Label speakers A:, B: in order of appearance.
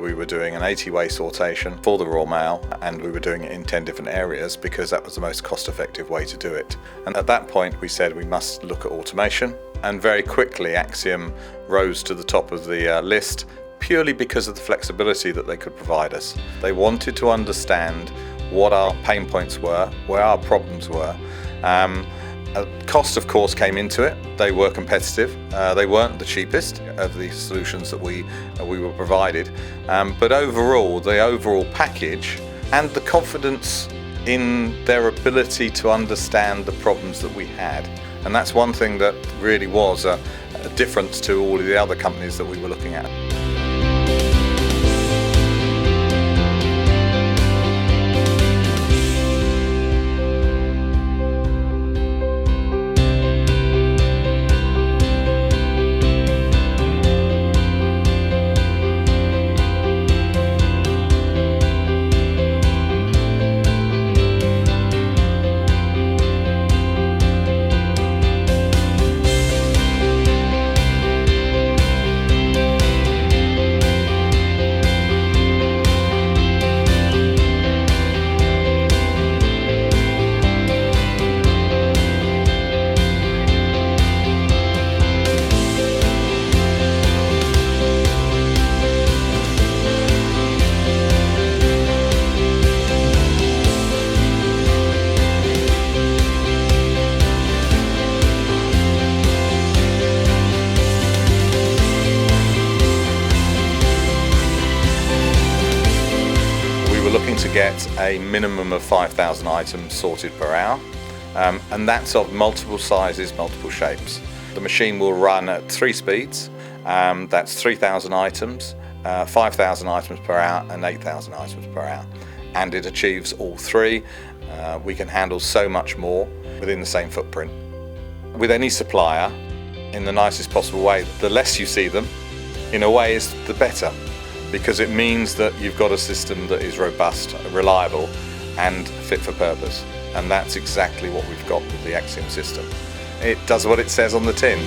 A: we were doing an 80-way sortation for the raw mail, and we were doing it in 10 different areas because that was the most cost-effective way to do it. And at that point we said we must look at automation, and very quickly Axiom rose to the top of the list purely because of the flexibility that they could provide us. They wanted to understand what our pain points were, where our problems were. Cost, of course, came into it. They were competitive. They weren't the cheapest of the solutions that we were provided. But overall, the overall package and the confidence in their ability to understand the problems that we had. And that's one thing that really was a difference to all of the other companies that we were looking at. Looking to get a minimum of 5,000 items sorted per hour, and that's of multiple sizes, multiple shapes. The machine will run at 3 speeds, that's 3,000 items, 5,000 items per hour and 8,000 items per hour, and it achieves all three. We can handle so much more within the same footprint. With any supplier, in the nicest possible way, the less you see them, in a way, is the better, because it means that you've got a system that is robust, reliable and fit for purpose. And that's exactly what we've got with the Axiom system. It does what it says on the tin.